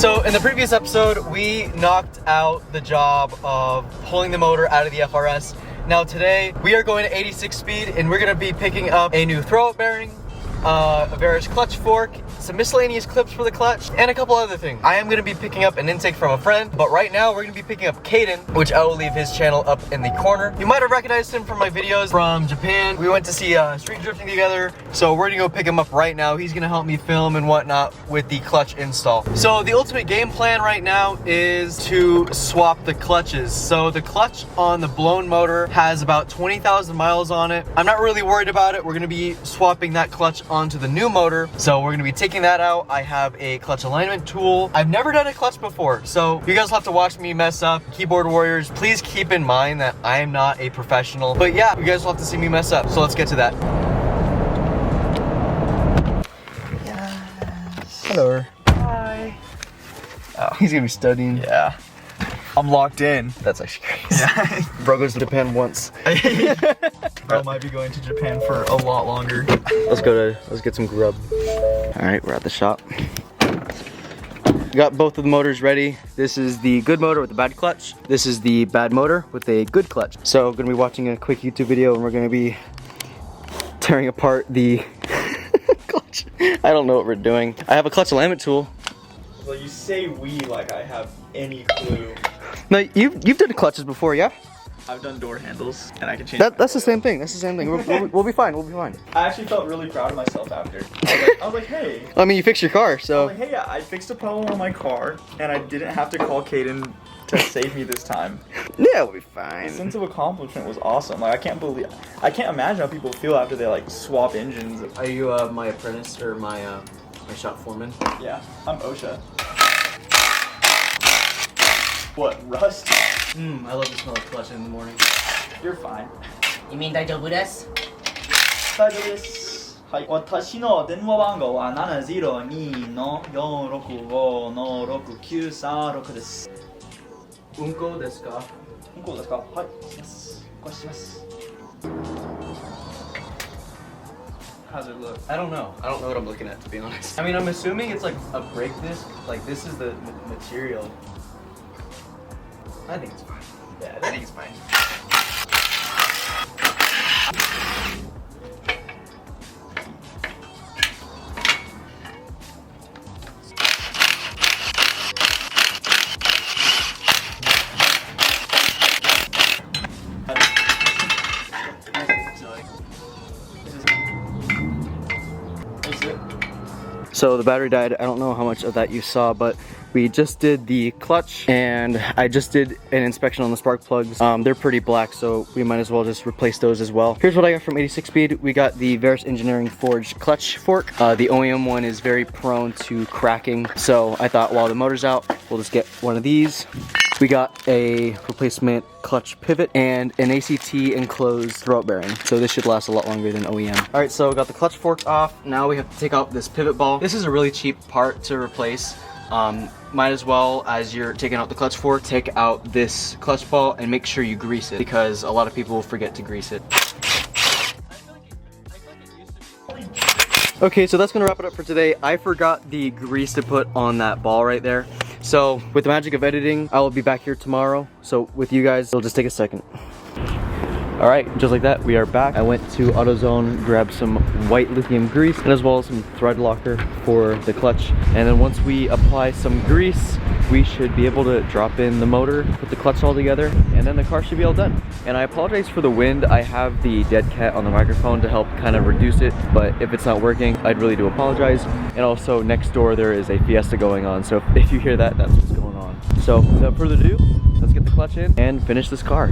So in the previous episode, we knocked out the job of pulling the motor out of the FRS. Now today, we are going to 86 speed and we're gonna be picking up a new throw-up bearing, a various clutch fork, some miscellaneous clips for the clutch, and a couple other things. I am going to be picking up an intake from a friend, but right now we're going to be picking up Caden, which I will leave his channel up in the corner. You might have recognized him from my videos from Japan. We went to see street drifting together, so we're going to go pick him up right now. He's going to help me film and whatnot with the clutch install. So the ultimate game plan right now is to swap the clutches. So the clutch on the blown motor has about 20,000 miles on it. I'm not really worried about it. We're going to be swapping that clutch onto the new motor, so we're going to be taking that out. I have a clutch alignment tool. I've never done a clutch before, so you guys will have to watch me mess up. Keyboard warriors, please keep in mind that I am not a professional, but yeah, you guys will have to see me mess up, so let's get to that. Yes. Hello. Hi. Oh, he's gonna be studying. Yeah. I'm locked in. That's actually crazy. Yeah. Bro goes to Japan once. Bro might be going to Japan for a lot longer. Let's get some grub. All right, we're at the shop. Got both of the motors ready. This is the good motor with the bad clutch. This is the bad motor with a good clutch. So I'm gonna be watching a quick YouTube video and we're gonna be tearing apart the clutch. I don't know what we're doing. I have a clutch alignment tool. Well, you say we like I have any clue. No, you've done clutches before, yeah? I've done door handles, and I can change. That's the same thing. That's the same thing. We'll be fine. We'll be fine. I actually felt really proud of myself after. I was like, hey. I mean, you fixed your car, so. I was like, hey, I fixed a problem on my car, and I didn't have to call Caden to save me this time. Yeah, we'll be fine. The sense of accomplishment was awesome. Like, I can't imagine how people feel after they like swap engines. Are you my apprentice or my shop foreman? Yeah, I'm OSHA. What, rust? I love the smell of clutch in the morning. You're fine. You mean 大丈夫です? 大丈夫です。はい。私の電話番号は702-465-6936です。運行ですか? 運行ですか? はい。します。お貸しします。 How's it look? I don't know. I don't know what I'm looking at, to be honest. I mean, I'm assuming it's like a brake disc. Like, this is the material. I think it's fine. Yeah, I think it's fine. So the battery died. I don't know how much of that you saw, but we just did the clutch and I just did an inspection on the spark plugs. They're pretty black, so we might as well just replace those as well. Here's what I got from 86 speed. We got the Veris Engineering forged clutch fork. The OEM one is very prone to cracking, so I thought while the motor's out, we'll just get one of these. We got a replacement clutch pivot and an ACT enclosed throw-up bearing. So this should last a lot longer than OEM. All right, so got the clutch fork off. Now we have to take out this pivot ball. This is a really cheap part to replace. Might as well, as you're taking out the clutch fork, take out this clutch ball and make sure you grease it, because a lot of people will forget to grease it. Okay, so that's gonna wrap it up for today. I forgot the grease to put on that ball right there. So with the magic of editing, I will be back here tomorrow. So with you guys, it'll just take a second. All right, just like that, we are back. I went to AutoZone, grabbed some white lithium grease, and as well as some thread locker for the clutch. And then once we apply some grease, we should be able to drop in the motor, put the clutch all together, and then the car should be all done. And I apologize for the wind. I have the dead cat on the microphone to help kind of reduce it, but if it's not working, I'd really do apologize. And also next door, there is a fiesta going on. So if you hear that, that's what's going on. So without further ado, let's get the clutch in and finish this car.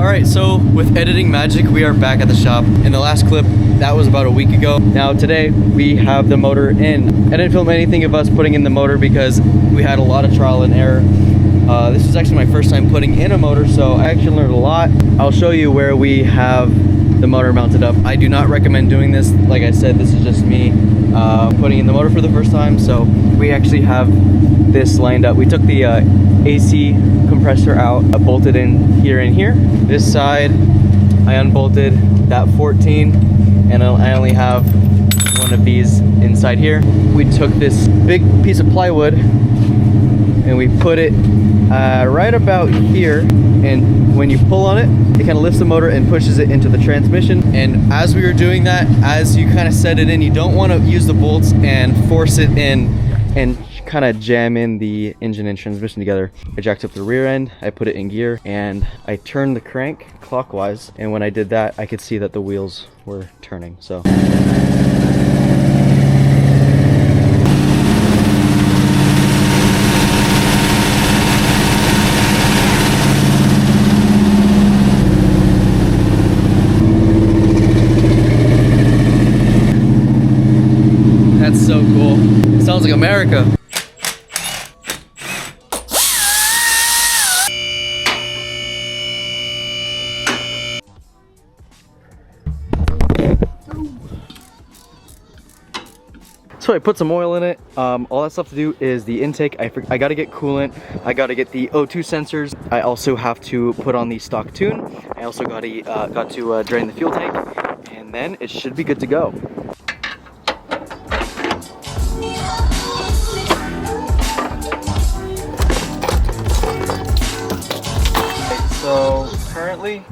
All right, so with editing magic, we are back at the shop. In the last clip, that was about a week ago. Now today, we have the motor in. I didn't film anything of us putting in the motor because we had a lot of trial and error. This is actually my first time putting in a motor, so I actually learned a lot. I'll show you where we have the motor mounted up. I do not recommend doing this. Like I said, this is just me putting in the motor for the first time. So we actually have this lined up. We took the AC compressor out, bolted in here and here. This side, I unbolted that 14, and I only have one of these inside here. We took this big piece of plywood and we put it right about here, and when you pull on it, it kind of lifts the motor and pushes it into the transmission. And as we were doing that, as you kind of set it in, you don't want to use the bolts and force it in and kind of jam in the engine and transmission together. I jacked up the rear end, I put it in gear, and I turned the crank clockwise, and when I did that, I could see that the wheels were turning. So that's so cool. It sounds like America. So I put some oil in it. All that stuff to do is the intake. I gotta get coolant. I gotta get the O2 sensors. I also have to put on the stock tune. I also got to drain the fuel tank, and then it should be good to go. So currently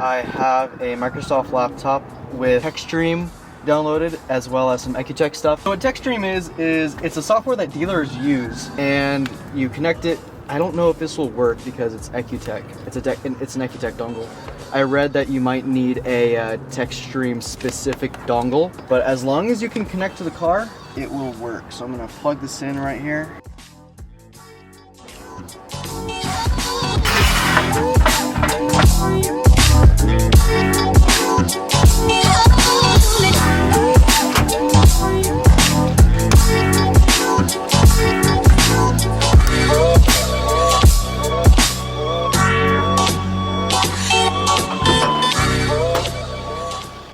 I have a Microsoft laptop with TechStream downloaded, as well as some EcuTech stuff. So what TechStream is it's a software that dealers use, and you connect it. I don't know if this will work because it's EcuTech. It's an EcuTech dongle. I read that you might need a TechStream specific dongle, but as long as you can connect to the car, it will work. So I'm gonna plug this in right here.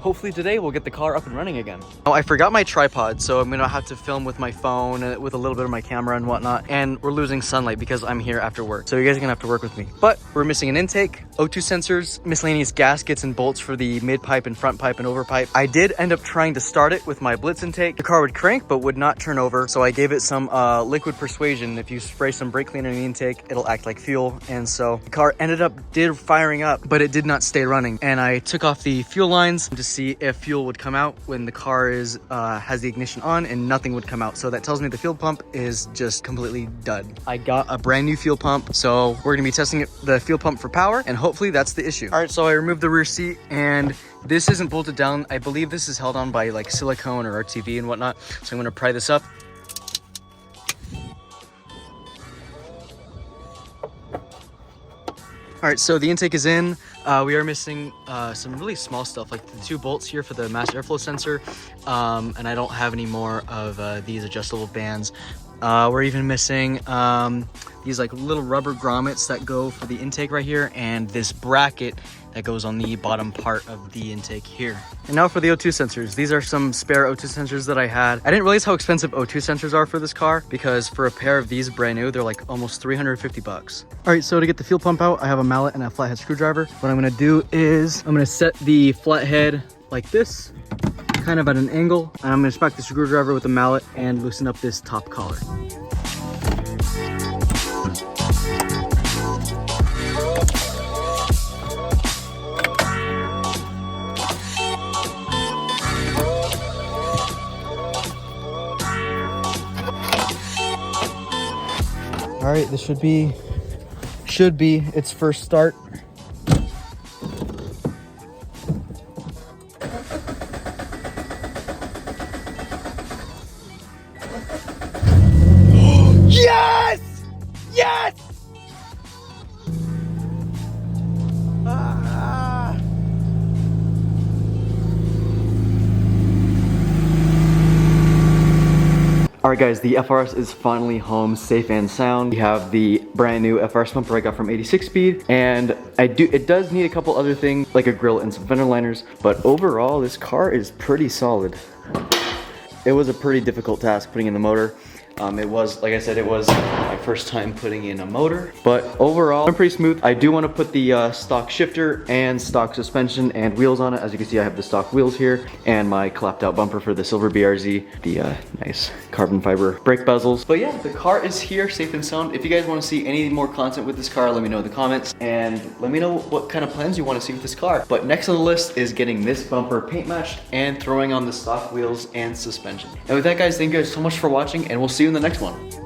Hopefully today we'll get the car up and running again. Oh, I forgot my tripod, so I'm gonna have to film with my phone and with a little bit of my camera and whatnot. And we're losing sunlight because I'm here after work. So you guys are gonna have to work with me. But we're missing an intake, O2 sensors, miscellaneous gaskets and bolts for the mid pipe and front pipe and over pipe. I did end up trying to start it with my Blitz intake. The car would crank but would not turn over. So I gave it some liquid persuasion. If you spray some brake cleaner in the intake, it'll act like fuel. And so the car did firing up, but it did not stay running. And I took off the fuel lines to see if fuel would come out when the car has the ignition on, and nothing would come out. So that tells me the fuel pump is just completely dud. I got a brand new fuel pump, so we're gonna be testing the fuel pump for power, and hopefully that's the issue. All right, so I removed the rear seat, and this isn't bolted down. I believe this is held on by like silicone or RTV and whatnot. So I'm gonna pry this up. All right, so the intake is in. We are missing some really small stuff, like the 2 bolts here for the mass airflow sensor. And I don't have any more of these adjustable bands. We're even missing these like little rubber grommets that go for the intake right here, and this bracket that goes on the bottom part of the intake here. And now for the O2 sensors. These are some spare O2 sensors that I had. I didn't realize how expensive O2 sensors are for this car, because for a pair of these brand new, they're like almost 350 bucks. All right, so to get the fuel pump out, I have a mallet and a flathead screwdriver. What I'm gonna do is I'm gonna set the flathead like this, kind of at an angle, and I'm gonna smack the screwdriver with the mallet and loosen up this top collar. All right, this should be its first start. Yes! Yes! Ah. Alright guys, the FRS is finally home, safe and sound. We have the brand new FRS bumper I got from 86 Speed, and it does need a couple other things, like a grill and some fender liners, but overall this car is pretty solid. It was a pretty difficult task putting in the motor. It was, like I said, it was my first time putting in a motor, but overall, I'm pretty smooth. I do want to put the stock shifter and stock suspension and wheels on it. As you can see, I have the stock wheels here and my clapped out bumper for the silver BRZ, the nice carbon fiber brake bezels. But yeah, the car is here, safe and sound. If you guys want to see any more content with this car, let me know in the comments and let me know what kind of plans you want to see with this car. But next on the list is getting this bumper paint matched and throwing on the stock wheels and suspension. And with that guys, thank you guys so much for watching, and we'll see you in the next one.